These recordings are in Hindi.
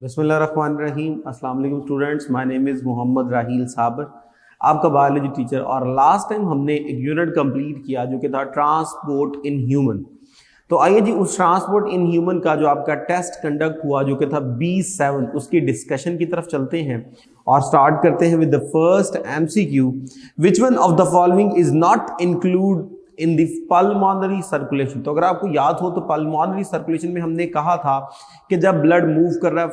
बिस्मिल्लाहिर्रहमानिर्रहीम। अस्सलाम वालेकुम students, my name is Mohammad Raheel Sabar, आपका बायोलॉजी टीचर। और लास्ट टाइम हमने एक यूनिट कंप्लीट किया जो कि था ट्रांसपोर्ट इन ह्यूमन। तो आइए जी उस ट्रांसपोर्ट इन ह्यूमन का जो आपका टेस्ट कंडक्ट हुआ जो कि था B7, उसकी डिस्कशन की तरफ चलते हैं और स्टार्ट करते हैं with the first MCQ। Which one of the following is not include in the pulmonary circulation. तो अगर आपको याद हो तो पल्मोनरी सर्कुलेशन में हमने कहा था कि जब ब्लड मूव कर रहा है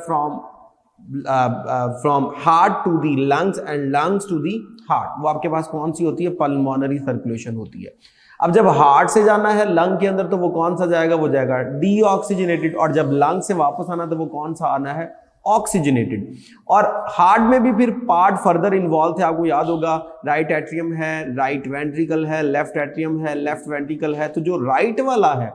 from heart to the lungs and lungs to the heart, वो आपके पास कौन सी होती है? पल्मोनरी सर्कुलेशन होती है। अब जब हार्ट से जाना है लंग के अंदर तो वो कौन सा जाएगा? वो जाएगा डीऑक्सीजनेटेड। और जब लंग से वापस आना तो वो कौन सा आना है? ऑक्सीजनेटेड। और हार्ट में भी फिर पार्ट फर्दर इन्वॉल्व थे, आपको याद होगा। राइट एट्रियम है, राइट वेंट्रिकल है, लेफ्ट एट्रियम है, लेफ्ट वेंट्रिकल है। तो जो राइट वाला है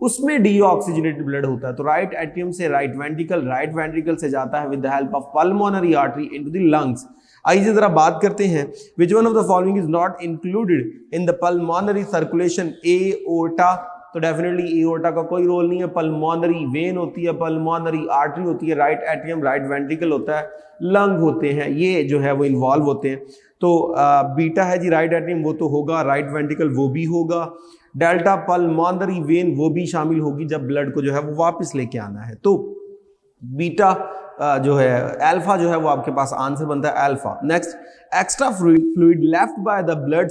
उसमें डीऑक्सीजनेटेड ब्लड होता है। तो राइट एट्रियम से राइट वेंट्रिकल से जाता है with the help of pulmonary artery into the lungs. आइए जरा बात करते हैं, विच one of the following is not included in the pulmonary circulation? Aorta. तो डेफिनेटली एओर्टा का कोई रोल नहीं है। पल्मोनरी वेन होती है, पल्मोनरी आर्टरी होती है, राइट एट्रियम, राइट वेंट्रिकल होता है, लंग होते हैं, ये जो है वो इन्वॉल्व होते हैं। तो बीटा है जी राइट एट्रियम, वो तो होगा, राइट वेंट्रिकल वो भी होगा, डेल्टा पल्मोनरी वेन वो भी शामिल होगी जब ब्लड को जो है वो वापस लेके आना है। तो बीटा जो है, अल्फा जो है वो आपके पास आंसर बनता है alpha. Next, extra fluid left by the blood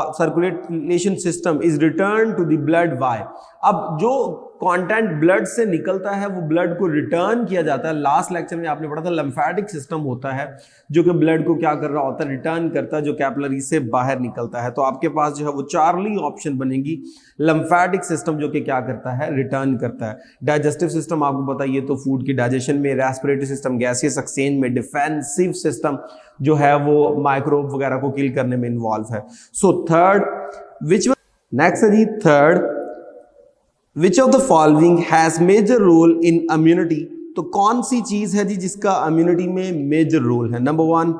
circulation system is return to the blood by. अब जो कंटेंट ब्लड से निकलता है वो ब्लड को रिटर्न किया जाता है। लास्ट लेक्चर में आपने पढ़ा था लिम्फेटिक सिस्टम होता है जो कि ब्लड को क्या कर रहा होता है? रिटर्न करता है, जो कैपिलरी से बाहर निकलता है। तो आपके पास जो है वो चार्ली ऑप्शन बनेगी, लिम्फेटिक सिस्टम जो कि क्या करता है? रिटर्न करता है। डाइजेस्टिव सिस्टम आपको पता है, ये तो फूड की डाइजेशन में, रेस्पिरेटरी सिस्टम गैसियस एक्सचेंज में, डिफेंसिव सिस्टम जो है वो माइक्रोब वगैरह को किल करने में इन्वॉल्व है। So third, which one, next है जी third, which of the following has major role in immunity? तो कौन सी चीज है जी जिसका इम्यूनिटी में मेजर रोल है? Number 1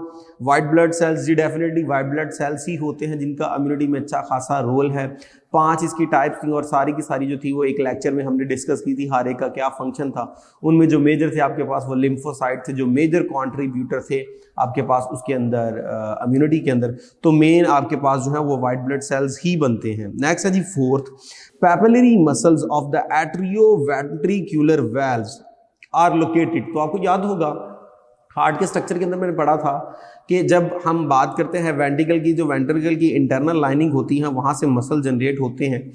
white blood cells. जी डेफिनेटली व्हाइट ब्लड सेल्स ही होते हैं जिनका इम्यूनिटी में अच्छा खासा रोल है। 5 इसकी टाइप्स थी और सारी की सारी जो थी वो एक लेक्चर में हमने डिस्कस की थी, हर एक का क्या फंक्शन था। उनमें जो मेजर थे आपके पास वो लिम्फोसाइट थे, जो मेजर कॉन्ट्रीब्यूटर थे आपके पास उसके अंदर इम्यूनिटी के अंदर। तो मेन आपके पास जो है वो व्हाइट ब्लड सेल्स ही बनते हैं। नेक्स्ट है जी fourth, papillary muscles of the atrioventricular valves are located. तो आपको याद होगा हार्ट के स्ट्रक्चर के अंदर मैंने पढ़ा था कि जब हम बात करते हैं वेंट्रिकल की, जो वेंट्रिकल की इंटरनल लाइनिंग होती है वहां से मसल जनरेट होते हैं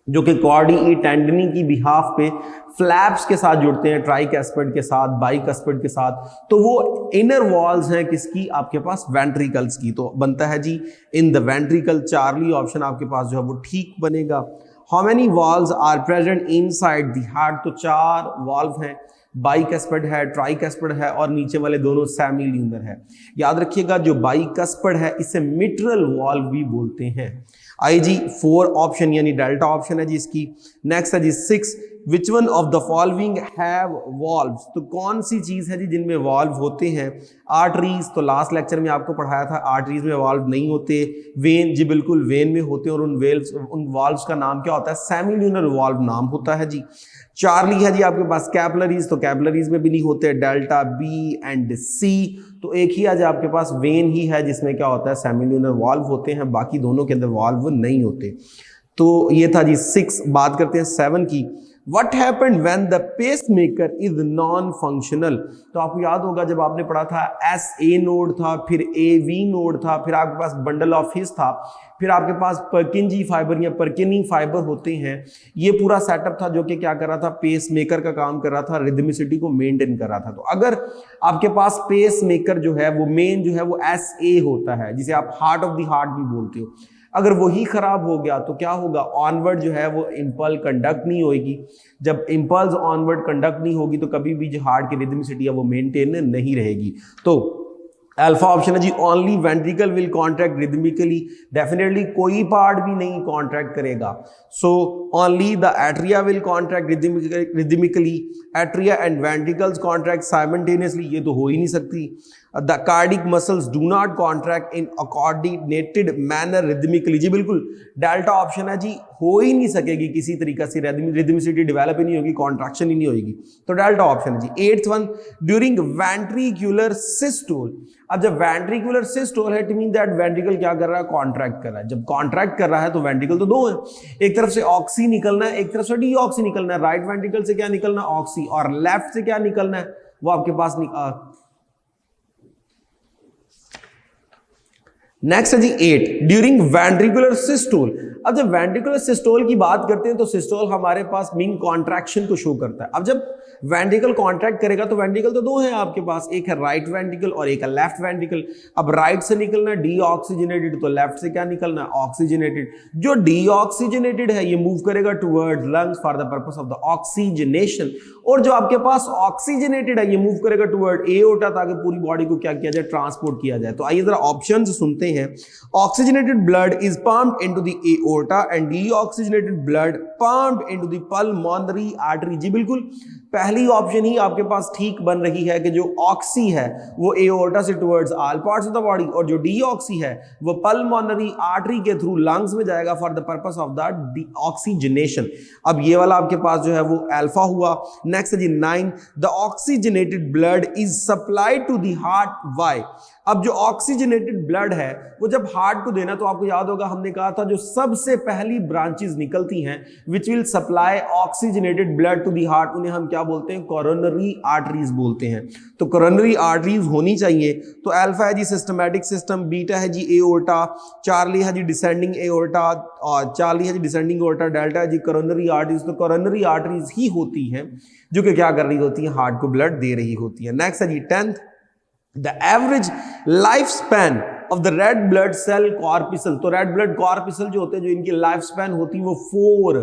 जो कि कॉर्डी टेंडनी की बिहाफ पे फ्लैप्स के साथ जुड़ते हैं, ट्राइकैस्पिड के साथ, बाइकैस्पिड के साथ। तो वो इनर वॉल्स हैं किसकी? आपके पास वेंट्रिकल्स की। तो बनता है जी in the ventricle. Charlie option आपके पास जो है वो ठीक बनेगा। How many valves are present inside the heart? तो 4 वॉल्व हैं, बाइकैस्पिड है, ट्राइकैस्पिड है और नीचे वाले दोनों सेमील्यूनर है। याद रखिएगा जो बाइकैस्पिड है इसे मिट्रल वॉल्व भी बोलते हैं। आई जी 4 ऑप्शन यानी डेल्टा ऑप्शन है जी इसकी। नेक्स्ट है जी 6, विच one of the following have valves? तो कौन सी चीज है जी जिनमें वॉल्व होते हैं? आर्टरीज। तो लास्ट लेक्चर में आपको पढ़ाया था आर्टरीज में वॉल्व नहीं होते। वेन, जी बिल्कुल वेन में होते हैं और उन वॉल्व्स का नाम क्या होता है? सेमील्यूनर वॉल्व नाम होता है जी। चार्ली है जी आपके पास कैपिलरीज, तो कैपिलरीज में भी नहीं होते। डेल्टा, बी एंड सी। तो एक ही आज आपके पास वेन ही है जिसमें क्या होता है? सेमील्यूनर वॉल्व होते हैं, बाकी दोनों के अंदर वॉल्व नहीं होते। तो ये था जी 6। बात करते हैं 7 की। What happened when the pacemaker is non-functional? तो आपको याद होगा जब आपने पढ़ा था SA नोड था, फिर AV नोड था, फिर आपके पास बंडल ऑफ हिस था, फिर आपके पास पर्किंजी फाइबर या पर्किनी फाइबर होते हैं। ये पूरा सेटअप था जो कि क्या कर रहा था? पेस मेकर का काम कर रहा था, रिदमिसिटी को मेंटेन कर रहा था। तो अगर आपके पास पेस मेकर जो है वो मेन जो है वो SA होता है, जिसे आप हार्ट ऑफ द हार्ट भी बोलते हो, अगर वही खराब हो गया तो क्या होगा? ऑनवर्ड जो है वो इंपल्स कंडक्ट नहीं होगी। जब इंपल्स ऑनवर्ड कंडक्ट नहीं होगी तो कभी भी जो हार्ट की रिदमिसिटी है वो मेंटेन नहीं रहेगी। तो अल्फा ऑप्शन है जी, only ventricle will contract rhythmically. Definitely कोई पार्ट भी नहीं कॉन्ट्रैक्ट करेगा। So only the atria will contract rhythmically, atria and ventricles contract simultaneously, ये तो हो ही नहीं सकती। The cardiac muscles do not contract in a coordinated manner rhythmically. जी बिल्कुल, डेल्टा ऑप्शन है जी, हो ही नहीं सकेगी किसी तरीके से, रिदमिसिटी डेवलप ही नहीं होगी, कॉन्ट्रैक्शन ही नहीं होगी, तो डेल्टा ऑप्शन है जी। 8th one, during ventricular systole. अब जब वेंट्रिकुलर सिस्टोल है, इट मीन दैट वेंट्रिकल क्या कर रहा है, कॉन्ट्रैक्ट कर रहा है। जब कॉन्ट्रैक्ट कर रहा है तो वेंट्रिकल तो दो है, एक तरफ से ऑक्सी निकलना है, एक तरफ से डीऑक्सी निकलना है। राइट वेंट्रिकल से क्या निकलना है, ऑक्सी, और लेफ्ट से क्या निकलना है, वो आपके पास नेक्स्ट है जी 8, ड्यूरिंग वेंट्रिकुलर सिस्टोल। अब जब वेंट्रिकुलर सिस्टोल की बात करते हैं तो सिस्टोल हमारे पास मीन कॉन्ट्रैक्शन को शो करता है। अब जब वेंट्रिकल कॉन्ट्रैक्ट करेगा तो वेंट्रिकल तो दो है आपके पास, एक है राइट वेंट्रिकल और एक है लेफ्ट वेंट्रिकल। अब राइट से निकलना डीऑक्सीजनेटेड, तो लेफ्ट से क्या निकलना है, ऑक्सीजनेटेड। जो डीऑक्सीजनेटेड है ये मूव करेगा towards lungs for the purpose of the oxygenation, और जो आपके पास ऑक्सीजनेटेड है ये मूव करेगा टुवर्ड एओर्टा, ताकि पूरी बॉडी को क्या किया जाए, ट्रांसपोर्ट किया जाए। तो आइए जरा ऑप्शंस सुनते हैं। Oxygenated blood is pumped into the aorta and deoxygenated blood pumped into the pulmonary artery. जी बिल्कुल, पहली ऑप्शन ही आपके पास ठीक बन रही है कि जो ऑक्सी है वो एओर्टा से towards all parts of the body, और जो डीऑक्सी है वो पल्मोनरी आर्टरी के थ्रू लंग्स में जाएगा for the purpose of the oxygenation. अब ये वाला आपके पास जो है वो अल्फा हुआ। नेक्स्ट है जी 9, the oxygenated blood is supplied to the heart why. अब जो ऑक्सीजनेटेड ब्लड है वो जब हार्ट को देना, तो आपको याद होगा हमने कहा था जो सबसे पहली ब्रांचेस निकलती हैं which will supply oxygenated blood to the heart, उन्हें हम क्या बोलते हैं, कोरोनरी आर्टरीज बोलते हैं। तो कोरोनरी आर्टरीज होनी चाहिए। तो अल्फा है जी सिस्टमैटिक सिस्टम, बीटा है जी एओर्टा, चार्ली है जी डिसेंडिंग एओर्टा, और चार्ली है जी डिसेंडिंग एओर्टा, डेल्टा है जी कोरोनरी आर्टरीज। तो कोरोनरी आर्टरीज ही होती हैं जो कि क्या कर रही होती है, हार्ट को ब्लड दे रही होती है। नेक्स्ट है जी 10th, the average life span of the red blood cell corpuscle. तो रेड ब्लड कॉर्पिसल जो होते हैं, जो इनकी लाइफ स्पैन होती है वो 4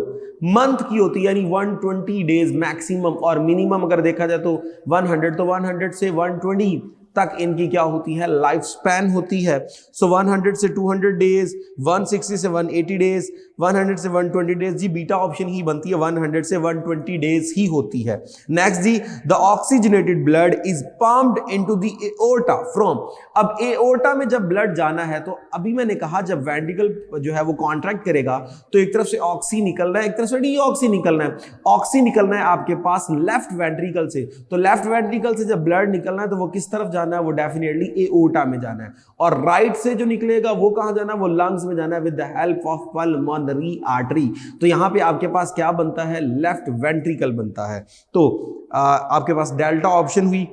मंथ की होती है, यानी 120 डेज मैक्सिमम, और मिनिमम अगर देखा जाए तो 100, तो 100 से 120 तक इनकी क्या होती है, लाइफ स्पैन होती है। सो 100 से 200 डेज, 160 से 180 डेज, 100 से 120 डेज। जी बीटा ऑप्शन ही बनती है, 100 से 120 डेज ही होती है। नेक्स्ट जी, the oxygenated blood is pumped into the aorta from. अब एओर्टा में जब ब्लड जाना है, तो अभी मैंने कहा जब वेंट्रिकल जो है वो कॉन्ट्रैक्ट करेगा तो एक तरफ से ऑक्सी निकलना है, एक तरफ से डीऑक्सी निकलना है। ऑक्सी निकलना है आपके पास लेफ्ट वेंट्रिकल से, तो लेफ्ट वेंट्रिकल से जब ब्लड निकलना है तो वो किस तरफ जाना है, वो डेफिनेटली एओर्टा में जाना है। और राइट से जो निकलेगा वो कहां जाना है, वो लंग्स में जाना है with the help of pulmonary artery. तो यहां पे आपके पास क्या बनता है, लेफ्ट वेंट्रिकल बनता है। तो आपके पास डेल्टा ऑप्शन हुई।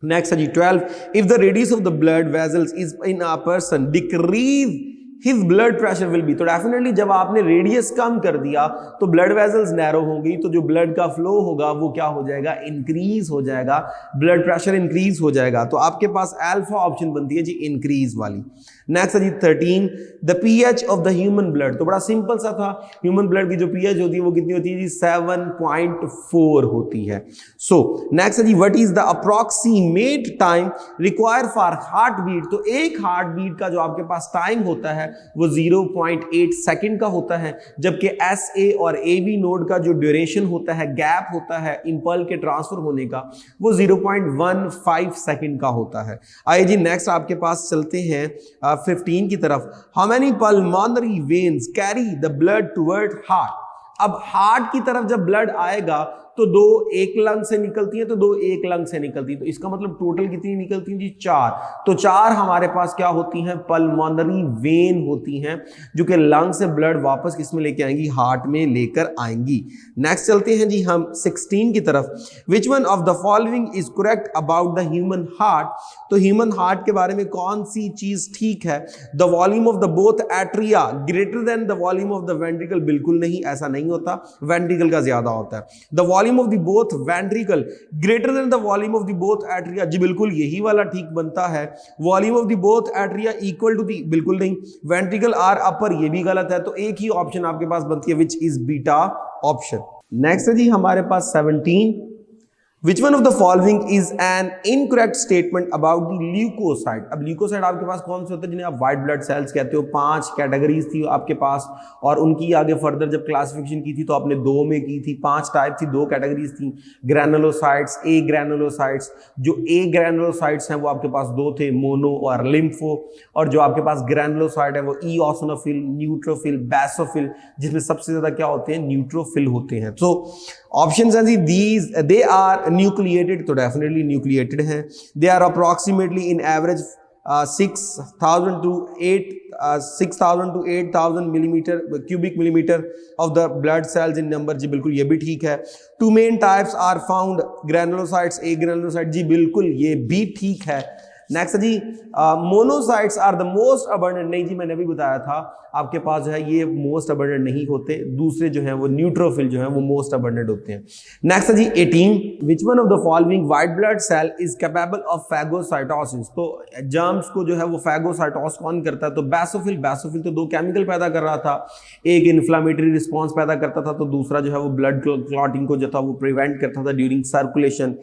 नेक्स्ट है जी 12, if the radius of the blood vessels is in a person decrease his blood pressure will be. तो डेफिनेटली जब आपने रेडियस कम कर दिया तो ब्लड वेसल्स नैरो होंगी, तो जो ब्लड का फ्लो होगा वो क्या हो जाएगा, इंक्रीज हो जाएगा, ब्लड प्रेशर इंक्रीज हो जाएगा। तो आपके पास अल्फा ऑप्शन बनती है जी इंक्रीज वाली। नेक्स्ट है जी 13, the pH of the human blood. तो बड़ा सिंपल सा था, ह्यूमन ब्लड की जो पीएच होती है वो कितनी होती है जी, 7.4 होती है। सो नेक्स्ट है जी, what is the approximate time require for heart beat. तो एक हार्ट बीट का जो आपके पास टाइम होता है वो 0.8 सेकंड का होता है, जबकि एस ए और ए बी नोड का जो ड्यूरेशन होता है, गैप होता है इंपल्स के ट्रांसफर होने का, वो 0.15 सेकंड का होता है। आइए जी नेक्स्ट आपके पास चलते हैं 15 की तरफ। How many pulmonary veins carry the blood toward heart. अब हार्ट की तरफ जब ब्लड आएगा तो 2 एक लंग से निकलती है, तो 2 एक लंग से निकलती है, तो इसका मतलब टोटल कितनी निकलती है जी, 4। तो 4 हमारे पास क्या होती हैं, पल्मोनरी वेन होती हैं, जो कि लंग से ब्लड वापस किसमें लेके आएंगी, हार्ट में लेकर आएंगी। नेक्स्ट चलते हैं जी हम 16 की तरफ। विच one of the following is correct about the human heart. तो ह्यूमन हार्ट के बारे में कौन सी चीज ठीक है। The volume of the both atria greater than the volume of the ventricle. बिल्कुल नहीं, ऐसा नहीं होता, वेंट्रिकल का ज्यादा होता है। The volume of the both ventricle greater than the volume of the both atria. जी बिल्कुल यही वाला ठीक बनता है। Volume of the both atria equal to the, बिल्कुल नहीं, वेंट्रिकल आर अपर, ये भी गलत है। तो एक ही ऑप्शन आपके पास बनती है which is beta option. Next है जी हमारे पास 17, which one of the following is an incorrect statement about the leukocyte. अब ल्यूकोसाइट आपके पास कौन से होते हैं जिन्हें आप व्हाइट ब्लड सेल्स कहते हो। 5 कैटेगरीज थी आपके पास और उनकी आगे फर्दर जब क्लासिफिकेशन की थी तो आपने 2 में की थी। 5 टाइप थी, 2 कैटेगरीज थी, ग्रैनुलोसाइट्स, ए ग्रैनुलोसाइट्स। जो ए ग्रैनुलोसाइट्स हैं वो आपके पास 2 थे, मोनो और लिम्फो। और जो आपके पास ग्रैनुलोसाइट है वो ईओसिनोफिल, न्यूट्रोफिल, बेसोफिल, जिसमें सबसे ज्यादा क्या होते हैं, न्यूट्रोफिल होते हैं। तो ऑप्शंस हैं जी दीज, दे आर न्यूक्लिएटेड, तो डेफिनेटली न्यूक्लिएटेड हैं। They are approximately in average 6,000 to 8,000 millimetre cubic millimetre of the blood cells in number, जी बिल्कुल ये भी ठीक है। 2 main types are found, granulocytes, agranulocyte, जी बिल्कुल ये भी ठीक है। नेक्स्ट जी monocytes are the most abundant, नहीं जी मैंने भी बताया था आपके पास जो है ये मोस्ट अबंडेंट नहीं होते, दूसरे जो है वो न्यूट्रोफिल जो है वो मोस्ट अबंडेंट होते हैं। नेक्स्ट जी 18, which one of the following white blood cell is capable of phagocytosis. तो जर्म्स को जो है वो फैगोसाइटोस कौन करता है, तो बेसोफिल। बेसोफिल तो 2 केमिकल पैदा कर रहा था, एक इन्फ्लामेटरी रिस्पॉन्स पैदा करता था, तो दूसरा जो है वो ब्लड क्लॉटिंग को जो था वो प्रिवेंट करता था ड्यूरिंग सर्कुलेशन।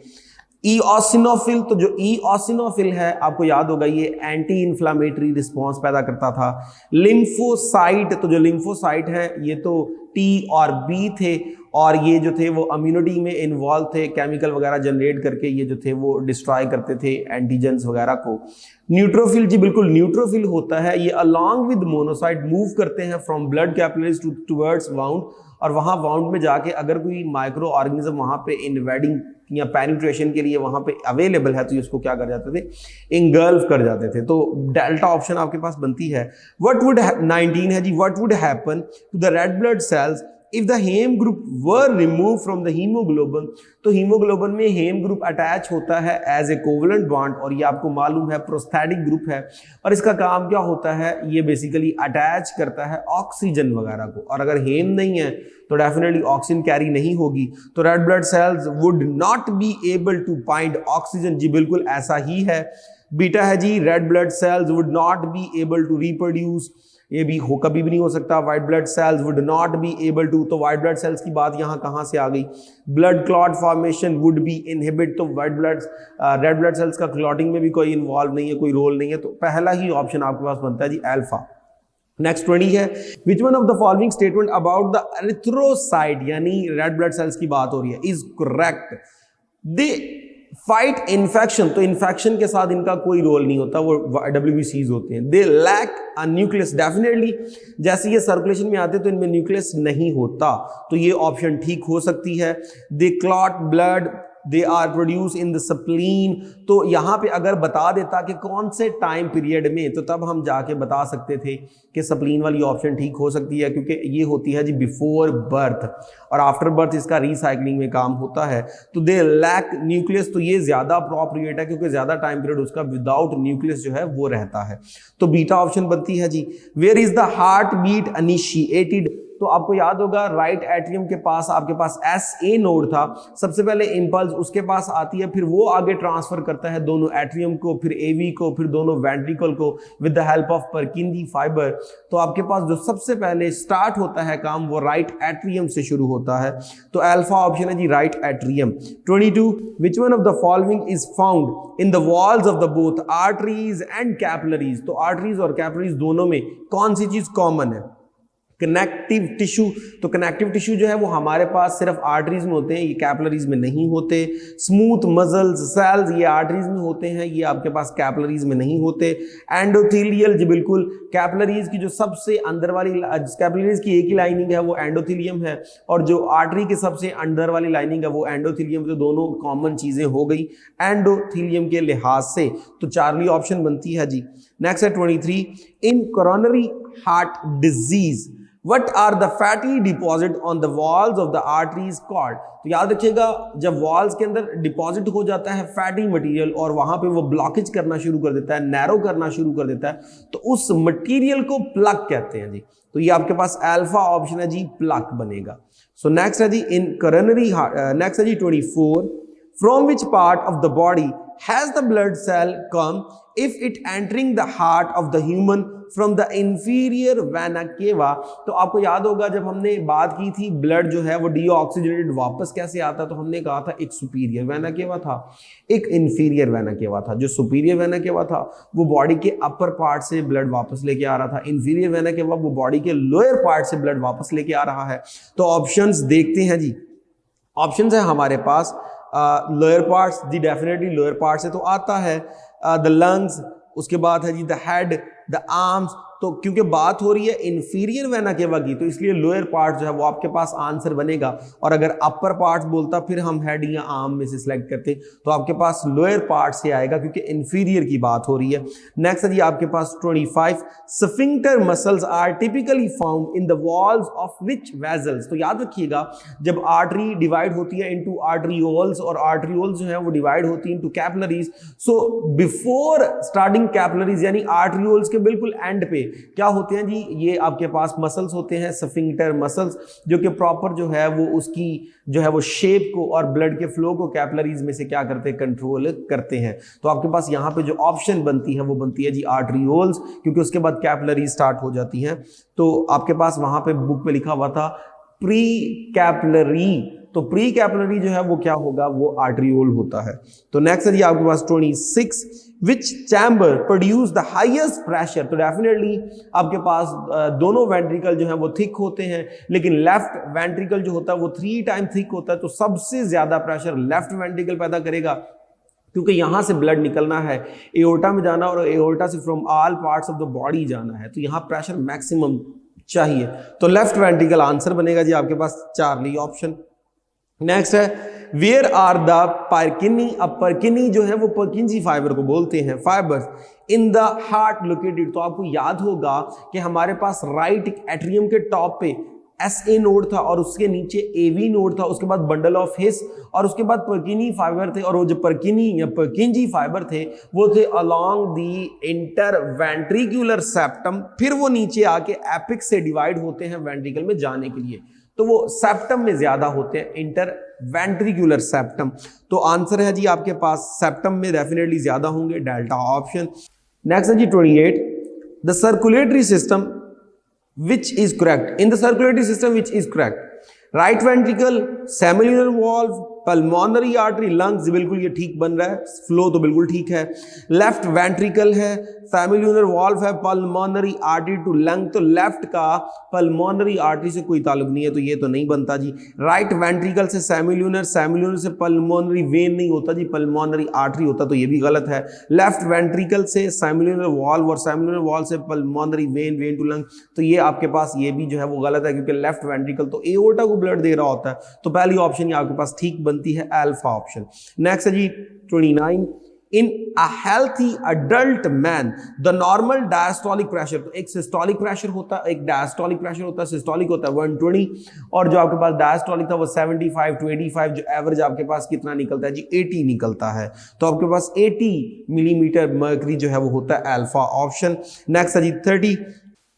ईओसिनोफिल, तो जो ईओसिनोफिल है आपको याद होगा ये एंटी इंफ्लामेटरी रिस्पॉन्स पैदा करता था। लिम्फोसाइट, तो जो लिम्फोसाइट है ये तो टी और बी थे और ये जो थे वो इम्यूनिटी में इन्वॉल्व थे, केमिकल वगैरह जनरेट करके ये जो थे वो डिस्ट्रॉय करते थे एंटीजेंस वगैरह को। न्यूट्रोफिल, जी बिल्कुल न्यूट्रोफिल होता है, ये अलोंग विद मोनोसाइट मूव करते हैं from blood capillaries towards wound, और वहां वाउंड में जाके अगर कोई माइक्रो ऑर्गेनिज्म वहां पे इन्वेडिंग या पेनिट्रेशन के लिए वहां पे अवेलेबल है तो इसको क्या कर जाते थे, इंगल्फ कर जाते थे। तो डेल्टा ऑप्शन आपके पास बनती है। व्हाट वुड 19 है जी, what would happen to the red blood cells if the heme group were remove from the haemoglobin. तो हीमोग्लोबिन में हेम ग्रुप अटैच होता है एज ए कोवलेंट बॉन्ड, और ये आपको मालूम है प्रोस्थेटिक ग्रुप है, और इसका काम क्या होता है, ये बेसिकली अटैच करता है ऑक्सीजन वगैरह को, और अगर हेम नहीं है तो डेफिनेटली ऑक्सीजन कैरी नहीं होगी, तो red blood cells would not be able to find oxygen, जी बिल्कुल ऐसा ही है। बीटा है जी, red blood cells would not be able to reproduce, ये भी हो कभी भी नहीं हो सकता। White blood cells would not be able to, तो व्हाइट ब्लड सेल्स की बात यहाँ कहाँ से आ गई, blood clot formation would be inhibit, तो white blood red blood sales का क्लॉटिंग में भी कोई इन्वॉल्व नहीं है, कोई रोल नहीं है, तो पहला ही ऑप्शन आपके पास बनता है जी अल्फा। नेक्स्ट 20 है, विच one of the following statement about the erythrocyte, यानी रेड ब्लड सेल्स की बात हो रही है, is correct. They fight infection, तो इन्फेक्शन के साथ इनका कोई रोल नहीं होता, वो WBCs होते हैं। They lack a nucleus, definitely जैसे ये सर्कुलेशन में आते तो इनमें न्यूक्लियस नहीं होता, तो ये ऑप्शन ठीक हो सकती है। They clot blood, they are produce in the spleen, तो यहां पे अगर बता देता कि कौन से टाइम पीरियड में, तो तब हम जाके बता सकते थे कि स्प्लीन वाली ऑप्शन ठीक हो सकती है, क्योंकि ये होती है जी बिफोर बर्थ, और आफ्टर बर्थ इसका रिसाइकलिंग में काम होता है। तो दे लैक न्यूक्लियस, तो ये ज्यादा अप्रोप्रिएट है क्योंकि ज्यादा टाइम पीरियड उसका विदाउट न्यूक्लियस जो है वो रहता है, तो बीटा ऑप्शन बनती है जी। Where is the heart beat initiated, तो आपको याद होगा राइट एट्रियम के पास आपके पास SA नोड था, सबसे पहले इंपल्स उसके पास आती है, फिर वो आगे ट्रांसफर करता है दोनों एट्रियम को, फिर AV को, फिर दोनों वेंट्रिकल को with the help of Purkinje fibre. तो आपके पास जो सबसे पहले स्टार्ट होता है काम वो राइट एट्रियम से शुरू होता है, तो अल्फा ऑप्शन है जी right atrium. 22, which one of the following is found in the walls of the both arteries and capillaries, तो आर्टरीज और कैपिलरीज दोनों में कौन सी चीज कॉमन है, कनेक्टिव टिश्यू, तो कनेक्टिव टिश्यू जो है वो हमारे पास सिर्फ आर्टरीज में होते हैं, ये कैपिलरीज में नहीं होते। स्मूथ मसल्स सेल्स ये आर्टरीज में होते हैं, ये आपके पास कैपिलरीज में नहीं होते। एंडोथीलियल, जी बिल्कुल कैपिलरीज की जो सबसे अंदर वाली, कैपिलरीज की एक ही लाइनिंग है वो एंडोथीलियम है, और जो आर्टरी के सबसे अंदर वाली लाइनिंग है वो एंडोथीलियम, तो दोनों कॉमन चीजें हो गई एंडोथीलियम के लिहाज से, तो चार्ली ऑप्शन बनती है जी। नेक्स्ट है 23, in coronary heart disease What are the fatty deposit on the walls of the arteries called? तो याद रखिएगा जब वॉल्स के अंदर डिपॉजिट हो जाता है फैटी मटेरियल और वहां पे वो ब्लॉकेज करना शुरू कर देता है, नैरो करना शुरू कर देता है, तो उस मटेरियल को प्लग कहते हैं जी। तो ये आपके पास अल्फा ऑप्शन है जी, प्लग बनेगा। सो नेक्स्ट है जी इन कोरोनरी हार्ट, नेक्स्ट है जी 24, from which part of the body has the blood cell come if it entering the heart of the human from the inferior vena cava. तो आपको याद होगा जब हमने बात की थी ब्लड जो है वो डीऑक्सीजनेटेड वापस कैसे आता, तो हमने कहा था एक सुपीरियर वेना केवा था, एक इंफीरियर वेना केवा था। जो सुपीरियर वेना केवा था वो बॉडी के अपर पार्ट से ब्लड वापस लेके आ रहा था, इंफीरियर वेना केवा वो बॉडी के लोअर पार्ट से ब्लड वापस लेके आ रहा है। तो ऑप्शंस देखते हैं जी, ऑप्शंस है हमारे पास लोअर पार्ट्स जी, डेफिनेटली लोअर पार्ट से तो आता है द लंग्स, उसके बाद है जी द हेड, द आर्म्स। तो क्योंकि बात हो रही है इंफीरियर वेना केवा की तो इसलिए लोअर पार्ट जो है वो आपके पास आंसर बनेगा, और अगर अपर पार्ट बोलता फिर हम हेड या आर्म में से सिलेक्ट करते, तो आपके पास लोअर पार्ट से आएगा क्योंकि इंफीरियर की बात हो रही है। नेक्स्ट है जी आपके पास 25, sphincter muscles are typically found in the walls of which vessels. तो याद रखिएगा जब आर्टरी डिवाइड होती है इनटू आर्टरियोल्स, और आर्टरियोल्स जो है वो डिवाइड होती है into capillaries, so before starting capillaries यानी आर्टरियोल्स के बिल्कुल एंड पे क्या होते हैं जी, ये आपके पास मसल्स होते हैं स्फिंक्टर मसल्स, जो कि प्रॉपर जो है वो उसकी जो है वो शेप को और ब्लड के फ्लो को कैपिलरीज में से क्या करते हैं, कंट्रोल करते हैं। तो आपके पास यहाँ पे जो ऑप्शन बनती है वो बनती है जी आर्टरियोल्स, क्योंकि उसके बाद कैपिलरीज स्टार्ट हो जाती हैं। तो आपके पास वहां पे बुक में लिखा हुआ था प्री कैपिलरी, तो प्री कैपिलरी जो है वो क्या होगा, वो आर्टरियोल होता है। तो नेक्स्ट है जी आपके पास 26, which chamber produce the highest pressure. तो डेफिनेटली आपके पास दोनों वेंट्रिकल जो है वो थिक होते हैं, लेकिन लेफ्ट वेंट्रिकल जो होता है वो 3 टाइम थिक होता है। तो सबसे ज्यादा प्रेशर लेफ्ट वेंट्रिकल पैदा करेगा, क्योंकि यहां से ब्लड निकलना है, एओर्टा में जाना और एओर्टा से from all parts of the body जाना है, तो यहां प्रेशर मैक्सिमम चाहिए। तो लेफ्ट वेंट्रिकल आंसर बनेगा जी आपके पास चार्ली ऑप्शन। नेक्स्ट है वेयर आर द परकिनी। अब परकिनी जो है वो परकिंजी फाइबर को बोलते हैं, fibres in the heart located. तो आपको याद होगा कि हमारे पास राइट एट्रियम के टॉप पे SA नोड था और उसके नीचे AV नोड था, उसके बाद बंडल ऑफ हिस और उसके बाद परकिनी फाइबर थे, और वो जो परकिनी या परकिंजी फाइबर थे वो थे अलोंग दी इंटरवेंट्रिकुलर सेप्टम, फिर वो नीचे आके एपिक्स से डिवाइड होते हैं वेंट्रिकल में जाने के लिए, तो वो सेप्टम में ज्यादा होते हैं, इंटरवेंट्रिकुलर सेप्टम। तो आंसर है जी आपके पास सेप्टम में डेफिनेटली ज्यादा होंगे, डेल्टा ऑप्शन। नेक्स्ट है जी 28, the circulatory system which is correct, in the circulatory system which is correct, right ventricle, semilunar valve, pulmonary artery, lungs, बिल्कुल ये ठीक बन रहा है, फ्लो तो बिल्कुल ठीक है। लेफ्ट वेंट्रिकल है, सेमिल्यूनर वॉल्व है, पल्मोनरी आर्टरी टू लंग, तो लेफ्ट का पल्मोनरी आर्टरी से कोई ताल्लुक नहीं है, तो ये तो नहीं बनता जी। राइट वेंट्रिकल से सेमिल्यूनर, सेमिल्यूनर से पल्मोनरी वेन नहीं होता जी, पल्मोनरी आर्टरी होता, तो ये भी गलत है। लेफ्ट वेंट्रिकल से सेमिल्यूनर वॉल्व और सेमिल्यूनर वॉल्व से pulmonary vein, vein to lung, तो ये आपके पास ये भी जो है वो गलत है, क्योंकि लेफ्ट वेंट्रिकल तो एओर्टा को ब्लड दे रहा होता है, तो पहली ऑप्शन ये आपके पास ठीक बनती है, अल्फा ऑप्शन। नेक्स्ट है जी 29, in a healthy adult man the normal diastolic pressure. तो एक सिस्टोलिक प्रेशर होता है, एक डायस्टोलिक प्रेशर होता है, सिस्टोलिक होता है 120 और जो आपके पास डायस्टोलिक था वो 75 to 85, जो एवरेज आपके पास कितना निकलता है जी 80 निकलता है, तो आपके पास 80 मिलीमीटर मर्करी जो है वो होता है, अल्फा ऑप्शन। नेक्स्ट है जी 30,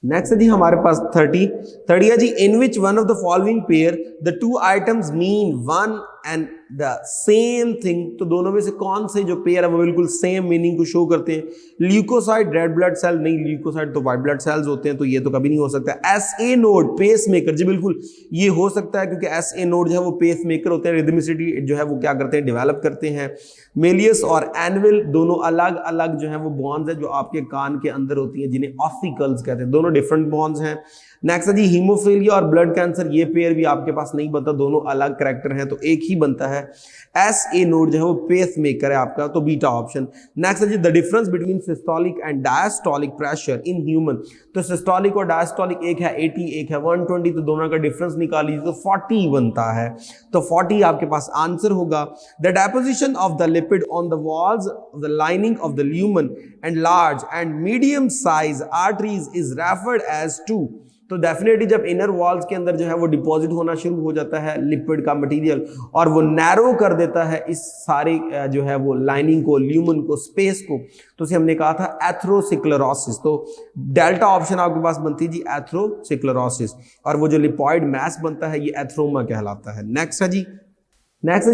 नेक्स्ट है जी हमारे पास 30 है जी, in which one of the following pair the two items mean one and the same thing. तो दोनों में से कौन से जो पेयर है वो बिल्कुल सेम मीनिंग को शो करते हैं। ल्यूकोसाइट रेड ब्लड सेल नहीं, ल्यूकोसाइट तो व्हाइट ब्लड सेल्स होते हैं, तो ये तो कभी नहीं हो सकता। SA नोड पेस मेकर, जी बिल्कुल ये हो सकता है, क्योंकि SA नोड जो है वो पेस मेकर होते हैं, रिदमिसिटी जो है वो क्या करते हैं, डेवलप करते हैं। मेलियस और एनविल दोनों अलग अलग जो है वो बॉन्ड्स है जो आपके कान के अंदर होती है, जिन्हें ऑसिकल्स कहते हैं, दोनों डिफरेंट बॉन्ड्स हैं। नेक्स्ट है जी हीमोफीलिया और ब्लड कैंसर, ये पेयर भी आपके पास नहीं बनता, दोनों अलग कैरेक्टर हैं, तो एक ही बनता है। SA नोड जो है वो पेस मेकर है आपका, तो बीटा ऑप्शन। नेक्स्ट है जी the difference between systolic and diastolic pressure in human. तो सिस्टोलिक और डायस्टोलिक, एक है 80 एक है 120, तो दोनों का डिफरेंस निकाल लीजिए तो 40 बनता है, तो 40 आपके पास आंसर होगा। The deposition of the lipid on the walls of the lining of the lumen and large and medium size arteries is referred as to. तो डेफिनेटली जब इनर वॉल्स के अंदर जो है वो डिपॉजिट होना शुरू हो जाता है लिपिड का मटेरियल, और वो नैरो कर देता है इस सारे जो है वो लाइनिंग को, ल्यूमन को, स्पेस को, तो उसे हमने कहा था एथ्रोसिक्लेरोसिस। तो डेल्टा ऑप्शन आपके पास बनती है जी एथ्रोसिक्लेरोसिस, और वो जो लिपॉइड मैस बनता है ये एथ्रोमा कहलाता है। नेक्स्ट है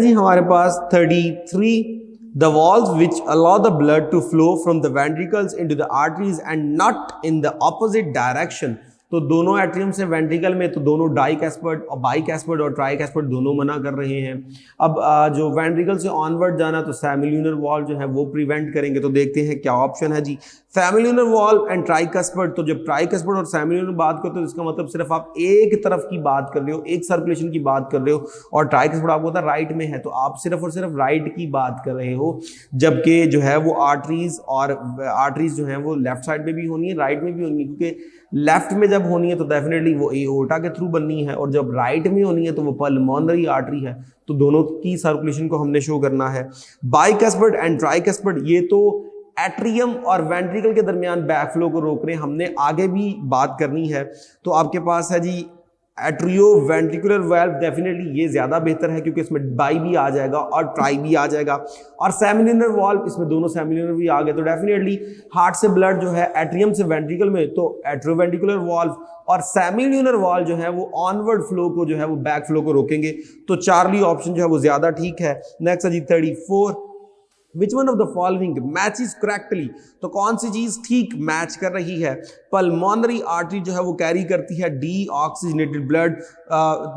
जी हमारे पास 33, The valves which allow the blood to flow from the ventricles into the arteries and not in the opposite direction. तो दोनों एट्रियम से वेंट्रिकल में तो दोनों डाइकैस्पर्ड और बाइकैस्पर्ड और ट्राइकैस्पर्ड दोनों मना कर रहे हैं। अब जो वेंट्रिकल से ऑनवर्ड जाना तो सेमिल्यूनर वॉल्व जो है वो प्रिवेंट करेंगे। तो देखते हैं क्या ऑप्शन है जी, सेमिल्यूनर वॉल्व एंड ट्राइकैस्पर्ड। तो जब ट्राइकैस्पर्ड और सेमिल्यूनर बात करते हो तो इसका मतलब सिर्फ आप एक तरफ की बात कर रहे हो, एक सर्कुलेशन की बात कर रहे हो, और ट्राइकैस्पर्ड आपको होता है राइट में है, तो आप सिर्फ और सिर्फ राइट की बात कर रहे हो। जबकि जो है वो आर्टरीज जो है वो लेफ्ट साइड में भी होनी है, राइट में भी होनी है, क्योंकि लेफ्ट में जब होनी है तो डेफिनेटली वो एओर्टा के थ्रू बननी है, और जब राइट में होनी है तो वो पल्मोनरी आर्टरी है। तो दोनों की सर्कुलेशन को हमने शो करना है। बाइकैस्पर्ड एंड ट्राइकैस्पर्ड ये तो एट्रियम और वेंट्रिकल के दरमियान बैकफ्लो को रोक रहे हैं, हमने आगे भी बात करनी है। तो आपके पास है जी एट्रियो वेंट्रिकुलर वाल्व, डेफिनेटली ये ज्यादा बेहतर है क्योंकि इसमें बाई भी आ जाएगा और ट्राई भी आ जाएगा, और सेमिल्यूनर वाल्व इसमें दोनों सेमिल्यूनर भी आ गए। तो डेफिनेटली हार्ट से ब्लड जो है एट्रियम से वेंट्रिकल में, तो एट्रियोवेंट्रिकुलर वाल्व और सेमिल्यूनर वाल्व जो है वो ऑनवर्ड फ्लो को जो है वो बैक फ्लो को रोकेंगे। तो चार्ली ऑप्शन जो है वो ज्यादा ठीक है। नेक्स्ट है जी 34, विच one of the following matches correctly. तो कौन सी चीज ठीक मैच कर रही है? पल्मोनरी आर्टरी जो है वो कैरी करती है डी ऑक्सीजनेटेड ब्लड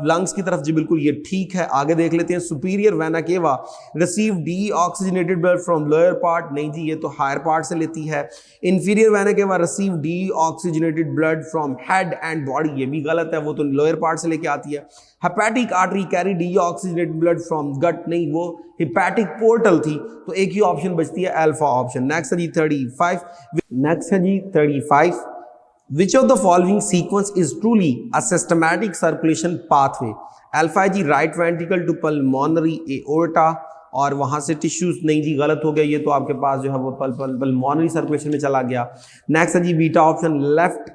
लंग्स की तरफ, जी बिल्कुल ये ठीक है। आगे देख लेते हैं, superior vena cava receive D oxygenated blood from lower part, नहीं जी ये तो हायर पार्ट से लेती है। इंफीरियर वेना केवा receive D oxygenated blood from head and body, ये भी गलत है, वो तो लोअर पार्ट से लेके आती है। Hepatic artery carry deoxygenated blood from gut, नहीं वो हिपैटिक पोर्टल थी, तो एक ही ऑप्शन बचती है अल्फा ऑप्शन। नेक्स्ट है जी 35, नेक्स्ट है जी 35, which of the following sequence is truly a systematic circulation pathway? Alpha है जी right ventricle to pulmonary aorta, और वहां से टिश्यूज, नहीं जी गलत हो गया, ये तो आपके पास जो है वो पल्मोनरी सर्कुलेशन में चला गया। नेक्स्ट है जी beta option, left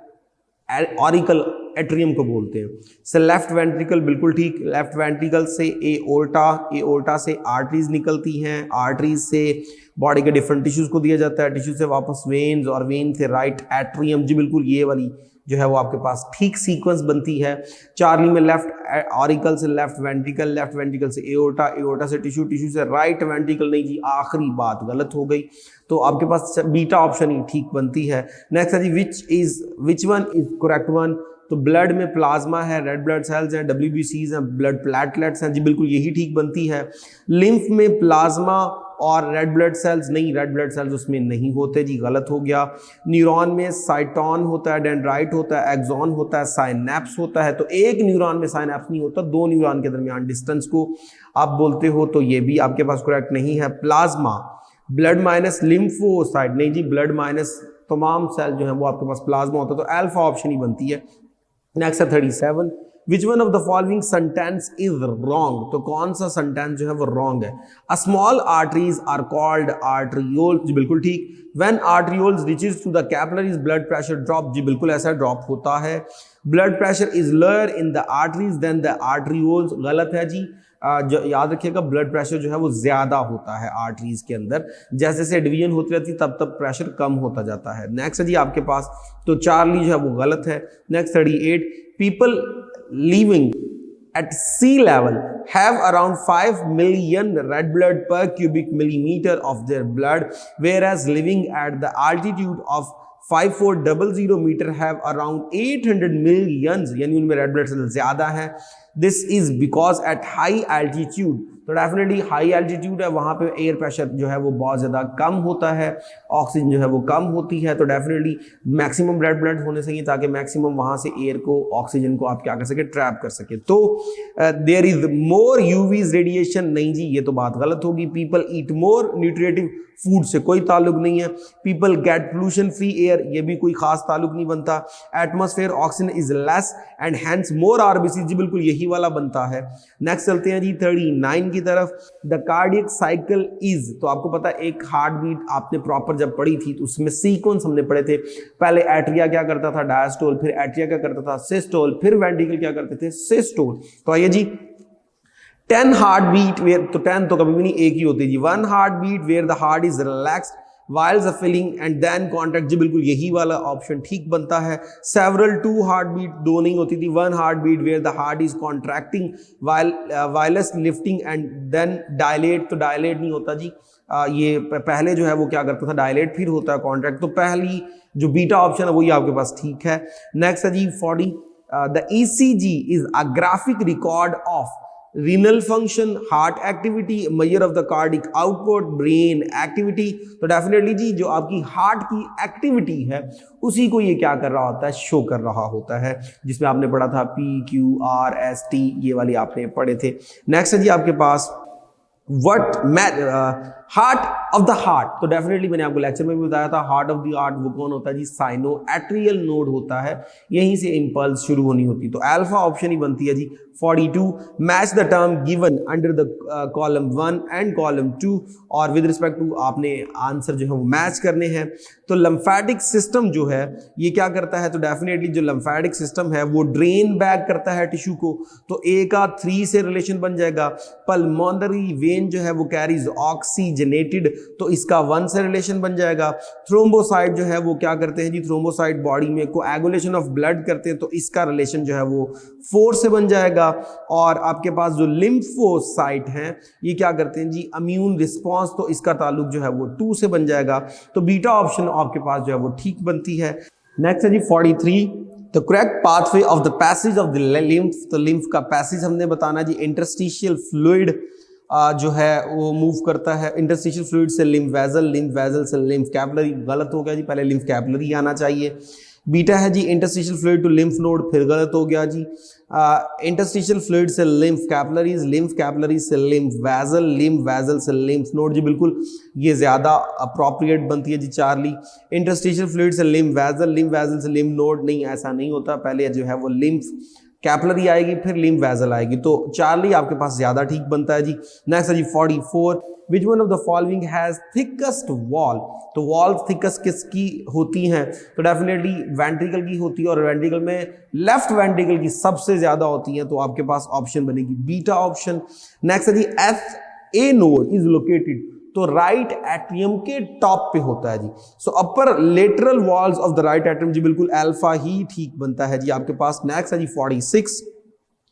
auricle atrium को बोलते हैं। से लेफ्ट वेंट्रिकल बिल्कुल ठीक, लेफ्ट वेंट्रिकल से एओर्टा, एओर्टा से आर्टरीज निकलती हैं, आर्टरीज से बॉडी के डिफरेंट टिश्यूज को दिया जाता है, टिश्यू से वापस वेन्स, और वेन से राइट एट्रियम, जी बिल्कुल ये वाली जो है वो आपके पास ठीक सीक्वेंस बनती है। चार्ली में लेफ्ट ऑरिकल से लेफ्ट वेंट्रिकल, लेफ्ट वेंट्रिकल से एओर्टा, एओर्टा से टिश्यू, टिश्यू से राइट वेंट्रिकल, नहीं जी आखिरी बात गलत हो गई, तो आपके पास बीटा ऑप्शन ही ठीक बनती है। नेक्स्ट है जी which one is correct one? तो ब्लड में प्लाज्मा है, रेड ब्लड सेल्स हैं, WBCs हैं, ब्लड प्लेटलेट्स हैं, जी बिल्कुल यही ठीक बनती है। लिम्फ में प्लाज्मा और रेड ब्लड सेल्स, नहीं रेड ब्लड सेल्स उसमें नहीं होते, जी गलत हो गया। न्यूरॉन में साइटोन होता है, डेंड्राइट होता है, एक्सॉन होता है, साइनेप्स होता है। तो एक न्यूरॉन में साइनेप्स नहीं होता, दो न्यूरॉन के दरमियान डिस्टेंस को आप बोलते हो, तो ये भी आपके पास करेक्ट नहीं है। प्लाज्मा, ब्लड माइनस लिम्फोसाइट, नहीं जी ब्लड माइनस तमाम सेल जो है वो आपके पास प्लाज्मा होता है, तो अल्फा ऑप्शन ही बनती है। नेक्स्ट है 37, which one of the following sentence is wrong? तो कौन सा सेंटेंस जो है वो रॉन्ग है? A small arteries are called arterioles, जी बिल्कुल ठीक। When arterioles reaches to the capillaries blood pressure drop, जी बिल्कुल ऐसा ड्रॉप होता है। Blood pressure is lower in the arteries than the arterioles, गलत है जी। याद रखिएगा ब्लड प्रेशर जो है वो ज्यादा होता है आर्टरीज के अंदर, जैसे जैसे डिवीजन होती रहती है तब तब प्रेशर कम होता जाता है। नेक्स्ट है जी आपके पास, तो चार्ली जो है वो गलत है। Next 38, people living at sea level have around 5 million red blood per cubic millimeter of their blood, whereas living at the altitude of 5400 metre have around 800 millions, यानी उनमें रेड ब्लड सेल ज्यादा है। This is because at high altitude, तो डेफिनेटली हाई एल्टीट्यूड है, वहां पे एयर प्रेशर जो है वो बहुत ज्यादा कम होता है, ऑक्सीजन जो है वो कम होती है, तो डेफिनेटली मैक्सिमम रेड ब्लड होने चाहिए ताकि मैक्सिमम वहां से एयर को, ऑक्सीजन को आप क्या कर सके, ट्रैप कर सके। तो there is more UVs radiation, नहीं जी ये तो बात गलत होगी। पीपल ईट मोर न्यूट्रिएटिव फूड से कोई ताल्लुक नहीं है। People get pollution free air, ये भी कोई खास ताल्लुक नहीं बनता। Atmosphere oxygen is less and hence more RBC, जी बिल्कुल यही वाला बनता है। नेक्स्ट चलते हैं जी 39 की तरफ। द कार्डियक साइकिल इज, तो आपको पता है एक हार्ट बीट आपने प्रॉपर जब पढ़ी थी तो उसमें सीक्वेंस हमने पढ़े थे। पहले एट्रिया क्या करता था, डायस्टोल, फिर एट्रिया क्या करता था, सिस्टोल, फिर वेंट्रिकल क्या करते थे, सिस्टोल। तो आइए जी 10 हार्ट बीट वेयर, तो 10 तो कभी भी नहीं एक ही होती जी। 1 heart beat where the heart is relaxed whiles filling and then contract, जी बिल्कुल यही वाला ऑप्शन ठीक बनता है। सेवरल, 2 हार्ट बीट, 2 नहीं होती थी, 1 heart beat where the heart is contracting whiles lifting and then dilate, तो डायलेट नहीं होता जी, ये पहले जो है वो क्या करता था डायलेट, फिर होता है कॉन्ट्रैक्ट, तो पहली जो बीटा ऑप्शन है वही आपके पास ठीक है। नेक्स्ट है जी 40, the ECG is a graphic record of renal function, heart activity, measure of the cardiac output, brain activity, तो डेफिनेटली जी जो आपकी हार्ट की एक्टिविटी है उसी को ये क्या कर रहा होता है, शो कर रहा होता है, जिसमें आपने पढ़ा था PQRST, ये वाली आपने पढ़े थे। नेक्स्ट है जी आपके पास हार्ट ऑफ द हार्ट, तो डेफिनेटली मैंने आपको लेक्चर में भी बताया था हार्ट ऑफ द हार्ट वो कौन होता है जी, साइनोएट्रियल नोड होता है, यहीं से इंपल्स शुरू होनी होती है, तो अल्फा ऑप्शन ही बनती है जी। 42, match the term given under the column 1 and column 2, और विद रिस्पेक्ट टू आपने आंसर जो है वो मैच करने हैं। तो लम्फेटिक सिस्टम जो है ये क्या करता है, तो डेफिनेटली जो लम्फेटिक सिस्टम है वो ड्रेन बैक करता है टिश्यू को, तो A का 3 से रिलेशन बन जाएगा। पल्मोनरी वेन जो है वो कैरीज ऑक्सीजनेटेड, तो इसका 1 से रिलेशन बन जाएगा। थ्रोम्बोसाइट जो है वो क्या करते हैं जी, थ्रोम्बोसाइट बॉडी में कोएगुलेशन ऑफ ब्लड करते हैं, तो इसका रिलेशन जो है वो 4 से बन जाएगा। और आपके पास जो लिम्फोसाइट हैं ये क्या करते हैं जी, इम्यून रिस्पांस, तो इसका ताल्लुक जो है वो 2 से बन जाएगा, तो बीटा ऑप्शन आपके पास जो है वो ठीक बनती है। नेक्स्ट है जी 43, the correct pathway of the passage of the lymph, तो लिम्फ का पैसेज हमने बताना जी, इंटरस्टिशियल फ्लूइड जो है वो मूव करता है, इंटरस्टिशियल फ्लूइड से लिम्फ वेजल से लिम्फ कैपिलरी, गलत हो गया जी, पहले लिम्फ कैपिलरी आना चाहिए। बीटा है जी interstitial fluid to lymph node, फिर गलत हो गया जी। इंटरस्टिशियल फ्लूइड से लिम्फ कैपिलरीज से लिम्फ वेजल से लिम्फ नोड, जी बिल्कुल ये ज्यादा अप्रोप्रिएट बनती है जी चार्ली। इंटरस्टिशियल फ्लूइड से लिम्फ वेजल से लिम्फ नोड, नहीं ऐसा नहीं होता, पहले जो है वो लिम्फ कैपिलरी आएगी फिर लिम्फ वेजल आएगी, तो चार्ली आपके पास ज्यादा ठीक बनता है जी। नेक्स्ट है जी 44, विच one of the following has thickest wall, तो वॉल थिकेस्ट किसकी होती हैं, तो डेफिनेटली वेंट्रिकल की होती है, और वेंट्रिकल में लेफ्ट वेंट्रिकल की सबसे ज्यादा होती है, तो आपके पास ऑप्शन बनेगी बीटा ऑप्शन। नेक्स्ट है जी FA नोड इज लोकेटेड, तो राइट एट्रियम के टॉप पे होता है जी, so upper lateral walls of the right atrium, जी बिल्कुल अल्फा ही ठीक बनता है जी आपके पास। नेक्स्ट है जी 46,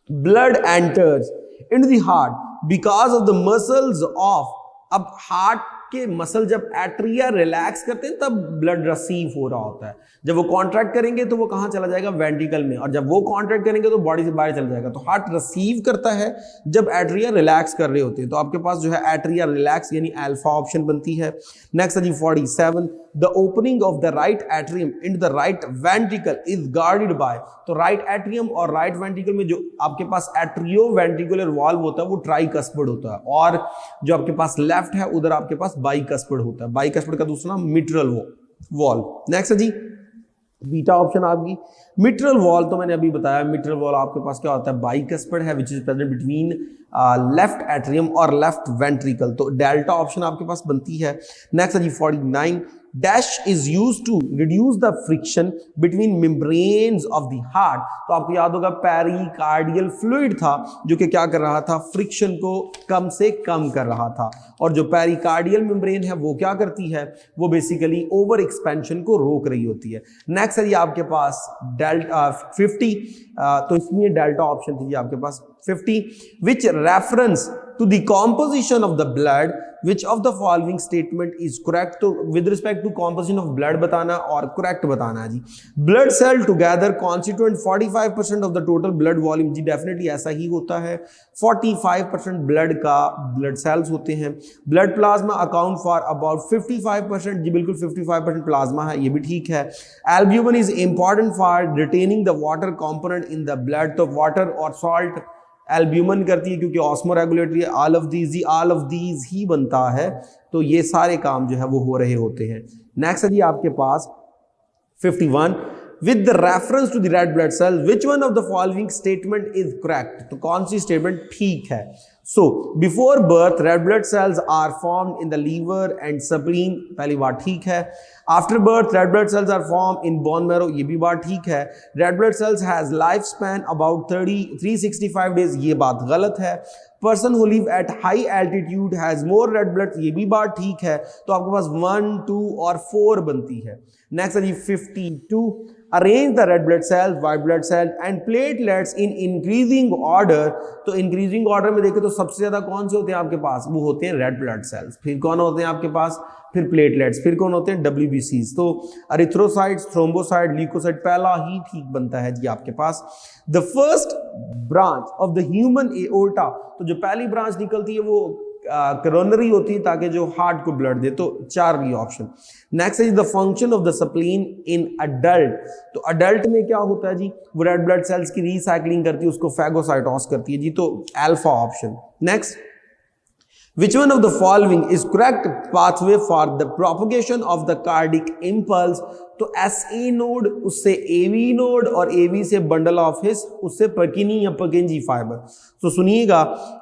blood enters into the heart because of the muscles of, अब हार्ट के मसल जब एट्रिया रिलैक्स करते हैं तब ब्लड रिसीव हो रहा होता है, जब वो कॉन्ट्रैक्ट करेंगे तो वो कहां चला जाएगा, वेंट्रिकल में, और जब वो कॉन्ट्रैक्ट करेंगे तो बॉडी से बाहर चला जाएगा, तो हार्ट रिसीव करता है जब एट्रिया रिलैक्स कर रहे होते हैं, तो आपके पास जो है एट्रिया रिलैक्स यानी अल्फा ऑप्शन बनती है। नेक्स्ट है जी 47, the opening of the right atrium in the right ventricle is guarded by, तो राइट एट्रियम और राइट वेंट्रिकल में जो आपके पास एट्रियो वेंट्रिकुलर वॉल्व होता है वो ट्राइकस्पिड होता है, और जो आपके पास लेफ्ट है उधर आपके पास बाइकस्पिड होता है, बाइकस्पिड का दूसरा नाम मिट्रल वॉल्व। नेक्स्ट है जी बीटा ऑप्शन आपकी मिट्रल वॉल, तो मैंने अभी बताया मिट्रल वॉल आपके पास क्या होता है, बाइकस्पिड है which is present between left atrium और लेफ्ट वेंट्रिकल, तो डेल्टा ऑप्शन आपके पास बनती है। नेक्स्ट है जी 49, dash is used to reduce the friction between membranes of the heart, तो आपको याद होगा पेरिकार्डियल फ्लूइड था जो कि क्या कर रहा था, फ्रिक्शन को कम से कम कर रहा था, और जो पेरिकार्डियल मेम्ब्रेन है वो क्या करती है, वो बेसिकली ओवर एक्सपेंशन को रोक रही होती है। नेक्स्ट है जी आपके पास डेल्टा 50, तो इसमें डेल्टा ऑप्शन थी जी आपके पास 50, which reference to the composition of the blood, which of the following statement is correct, तो with respect to composition of blood बताना और correct बताना है जी। blood cell together constituent 45% of the total blood volume, ji definitely ऐसा ही होता है, 45% blood का blood cells होते हैं। blood plasma account for about 55%, जी बिल्कुल 55% plasma है, ये भी ठीक है। albumin is important for retaining the water component in the blood, तो water और salt एल्ब्यूमिन करती है क्योंकि ऑस्मो रेगुलेटरी है, ऑल ऑफ दीज ही बनता है, तो ये सारे काम जो है वो हो रहे होते हैं। नेक्स्ट है जी आपके पास 51, with the reference to the red blood cell which one of the following statement is correct, तो कौन सी स्टेटमेंट ठीक है, so before birth red blood cells are formed in the liver and spleen, पहली बात ठीक है। After birth red blood cells are form in bone marrow, ये भी बात ठीक है। Red blood cells has life span about 365 days, ये बात गलत है। Person who live at high altitude has more red blood, ये भी बात ठीक है। तो आपके पास 1, 2 और 4 बनती है। नेक्स्ट है जी 52, arrange the red blood cells, white blood cell and platelets in increasing order. तो इंक्रीजिंग ऑर्डर में देखें तो सबसे ज्यादा कौन से होते हैं आपके पास, वो होते हैं रेड ब्लड सेल्स। फिर कौन होते हैं आपके पास, फिर प्लेटलेट्स, फिर कौन होते हैं WBCs। तो एरिथ्रोसाइट्स, थ्रोम्बोसाइट, ल्यूकोसाइट पहला ही ठीक बनता है जी आपके पास। The first branch of the human aorta, तो जो पहली ब्रांच निकलती है वो कोरोनरी होती है ताकि जो हार्ट को ब्लड दे, तो 4 भी option. Next is the function of the spleen in adult, तो अडल्ट में क्या होता है जी, वो रेड ब्लड सेल्स की रिसाइकलिंग करती है, उसको फैगोसाइटोस करती है जी, तो alpha option. Next, which one of the following is correct pathway for the propagation of the cardiac impulse? तो SA नोड उससे AV नोड और AV से बंडल ऑफ हिस उससे पर्किनी या पर्किंजी फाइबर। तो सुनिएगा,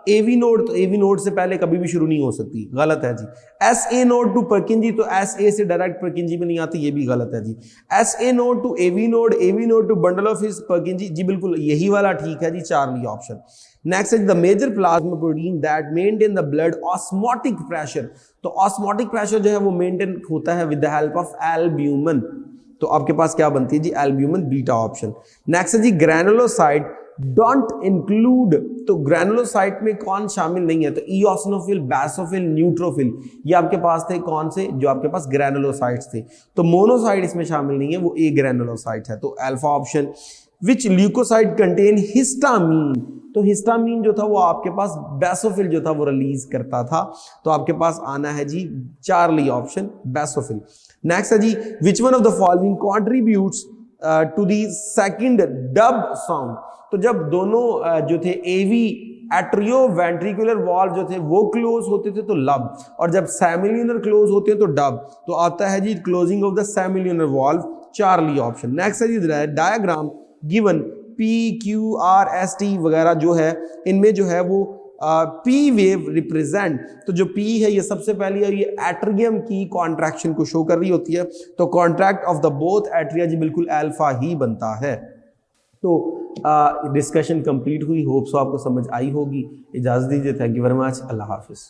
AV नोड, तो AV नोड से पहले कभी भी शुरू नहीं हो सकती, गलत है जी। SA नोड टू पर्किंजी, तो SA से डायरेक्ट पर्किंजी में नहीं आती, ये भी गलत है जी। SA node to AV node, AV node to bundle of His Purkinje, जी बिल्कुल यही वाला ठीक है जी, 4 option. Next is the major plasma protein that maintain the blood osmotic pressure, तो ऑस्मोटिक प्रेशर जो है वो मेंटेन होता है with the help of albumin, तो आपके पास क्या बनती है जी, एल्ब्यूमिन बीटा ऑप्शन। नेक्स्ट है जी ग्रैनुलोसाइट डोंट इंक्लूड, तो ग्रैनुलोसाइट में कौन शामिल नहीं है, तो इओसिनोफिल, बेसोफिल, न्यूट्रोफिल, ये आपके पास थे कौन से, जो आपके पास ग्रैनुलोसाइट्स थे। तो मोनोसाइट इसमें शामिल नहीं है, वो ए ग्रैनुलोसाइट है, तो अल्फा ऑप्शन। विच ल्यूकोसाइट कंटेन हिस्टामीन, तो हिस्टामीन जो था वो आपके पास बेसोफिल जो था वो रिलीज करता था, तो आपके पास आना है जी 4 ऑप्शन बेसोफिल। नेक्स्ट है जी which one of the following contributes to the second dub sound, तो जब दोनों जो थे एवी एट्रियो वेंट्रिकुलर वॉल्व जो थे वो क्लोज होते थे तो लब, और जब सेमिल्यूनर क्लोज होते हैं तो डब, तो आता है जी closing of the semilunar valve, 4 option. Next है जी डायग्राम गिवन PQRST वगैरह जो है इनमें जो है वो P वेव रिप्रेजेंट, तो जो P है ये सबसे पहली है, ये एट्रियम की कॉन्ट्रैक्शन को शो कर रही होती है, तो contract of the both atria जी बिल्कुल अल्फा ही बनता है। तो डिस्कशन कंप्लीट हुई, होप सो आपको समझ आई होगी। इजाजत दीजिए, थैंक यू वेरी मच, अल्लाह हाफिज।